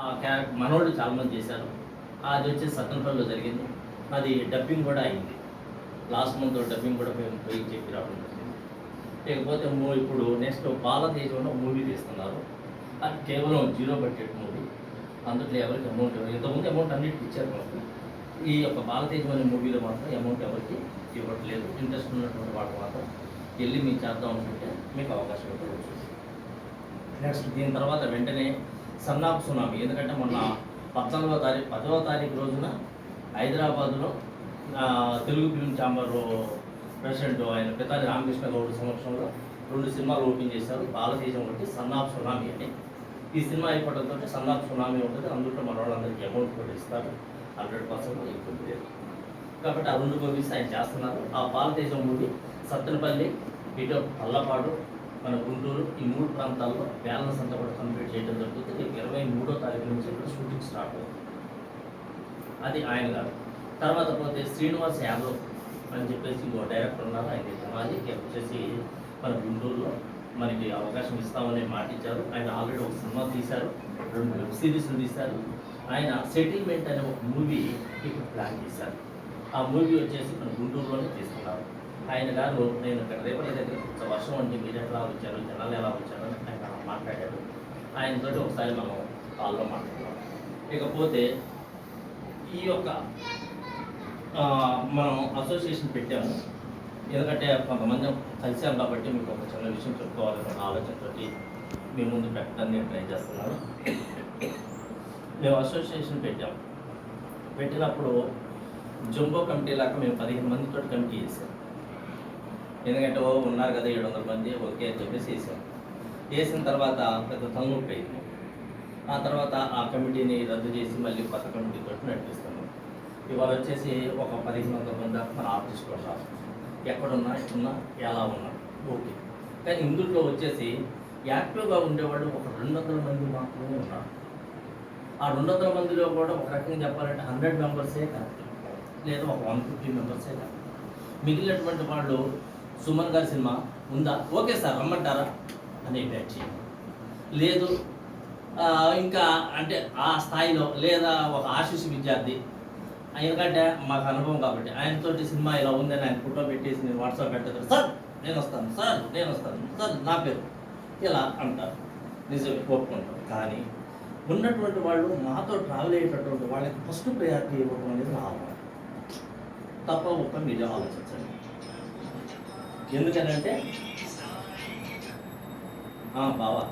ఆ క్యారెక్టర్ మనోళ్ళు చాలామంది చేశారు. అది వచ్చేసి సత్తెనపల్లిలో జరిగింది. అది డబ్బింగ్ కూడా అయింది. లాస్ట్ మంత్ డబ్బింగ్ కూడా మేము పోయి చెప్పి రావడం జరిగింది. లేకపోతే ఇప్పుడు నెక్స్ట్ బాలతేజంలో మూవీ తీస్తున్నారు. అది కేవలం 0 బడ్జెట్ మూవీ. అందులో ఎవరికి అమౌంట్ ఇంతకుముందు అమౌంట్ అన్నిటికి ఇచ్చారు మనకు. ఈ యొక్క బాలతేజం అనే మూవీలో మాత్రం అమౌంట్ ఎవరికి ఇవ్వట్లేదు. ఇంట్రెస్ట్ ఉన్నటువంటి వాళ్ళు మాత్రం వెళ్ళి మీకు చేద్దాం అనుకుంటే మీకు అవకాశం ఇవ్వవచ్చు. నెక్స్ట్ దీని తర్వాత వెంటనే సన్ ఆఫ్ సునామీ. ఎందుకంటే మొన్న 10వ తారీఖు రోజున హైదరాబాదులో తెలుగు ఫిల్మ్ ఛాంబర్ ప్రెసిడెంట్ ఆయన పితాని రామకృష్ణ గౌడ్ సమక్షంలో 2 సినిమాలు ఓపెన్ చేశారు. బాలతేజం ఒకటి, సన్ ఆఫ్ సునామీ అని. ఈ సినిమా అయిపోవడంతో సన్ ఆఫ్ సునామీ ఉంటుంది. అందులో మన వాళ్ళందరికీ అమౌంట్ కూడా ఇస్తారు. 100% ఎక్కువ లేదు. కాబట్టి ఆ 2 మూవీస్ ఆయన చేస్తున్నారు. ఆ బాలతేజం మూవీ సత్తెనపల్లి, ఇటు పల్లపాడు, మన గుంటూరు, ఈ 3 ప్రాంతాల్లో బ్యాలెన్స్ అంతా కూడా కంప్లీట్ చేయడం జరుగుతుంది. రేపు 23వ తారీఖు నుంచి ఇక్కడ షూటింగ్ స్టార్ట్ అవుతుంది. అది ఆయన గారు. తర్వాత పోతే శ్రీనివాస్ యాదవ్ అని చెప్పేసి ఇంకో డైరెక్టర్ ఉన్నారు. ఆయన సమాజి వచ్చేసి మన గుంటూరులో మనకి అవకాశం ఇస్తామని మాట ఇచ్చారు. ఆయన ఆల్రెడీ ఒక సినిమా తీశారు, 2 వెబ్ సిరీస్లు తీశారు. ఆయన సెటిల్మెంట్ అనే ఒక మూవీ ఇప్పుడు ప్లాన్ చేశారు. ఆ మూవీ వచ్చేసి మన గుంటూరులోనే తీస్తున్నారు. ఆయన గారు నేను ఇక్కడ రేపటి దగ్గర వర్షం అంటే మీరు ఎట్లా వచ్చారు, జనాలు ఎలా వచ్చారు అని ఆయన మాట్లాడారు. ఆయనతో ఒకసారి మనం కాల్లో మాట్లాడుతున్నాం. ఇకపోతే ఈ యొక్క మనం అసోసియేషన్ పెట్టాము. ఎందుకంటే కొంతమంది కలిసాం కాబట్టి మీకు ఒక చిన్న విషయం చెప్పుకోవాలన్న ఆలోచనతో మీ ముందు పెట్టడానికి నేను ట్రై చేస్తున్నాను. మేము అసోసియేషన్ పెట్టాము. పెట్టినప్పుడు జంబో కమిటీ లాగా మేము 15 మందితో కమిటీ చేసాం. ఎందుకంటే ఉన్నారు కదా 700 మంది ఓకే అని చెప్పేసి వేసాం. వేసిన తర్వాత పెద్ద తలనొప్పి అయింది. ఆ తర్వాత ఆ కమిటీని రద్దు చేసి మళ్ళీ కొత్త కమిటీతో నడిపిస్తాము. ఇవాళ వచ్చేసి ఒక 1500 మంది దాకా మన ఆర్టిస్టులు ఉన్నారు. ఎక్కడున్నా ఎక్కడున్నా ఎలా ఉన్నా ఓకే. కానీ ఇందులో వచ్చేసి యాక్టివ్గా ఉండేవాళ్ళు ఒక 200 మంది మాత్రమే ఉన్నారు. ఆ 200 మందిలో కూడా ఒక రకంగా చెప్పాలంటే 100 మెంబర్సే కాదు, లేదా ఒక 150 మెంబర్సే కాదు. మిగిలినటువంటి వాళ్ళు సుమన్ గారి సినిమా ఉందా, ఓకే సార్ రమ్మంటారా అనే బ్యాచ్ లేదు. ఇంకా అంటే ఆ స్థాయిలో లేదా ఒక ఆశీష్ విద్యార్థి, ఎందుకంటే మాకు అనుభవం కాబట్టి ఆయనతోటి సినిమా ఇలా ఉందని ఆయన ఫోటో పెట్టేసి నేను వాట్సాప్ పెట్టేది, సార్ నేను వస్తాను, సార్ నేను వస్తాను, సార్ నా పేరు ఇలా అంటారు. నిజమే ఒప్పుకుంటారు. కానీ ఉన్నటువంటి వాళ్ళు మాతో ట్రావెల్ అయ్యేటటువంటి వాళ్ళకి ఫస్ట్ ప్రయారిటీ ఇవ్వడం అనేది నా ఆలోచన. తప్ప ఒక్క మీరే ఆలోచించండి. ఎందుకనంటే బావా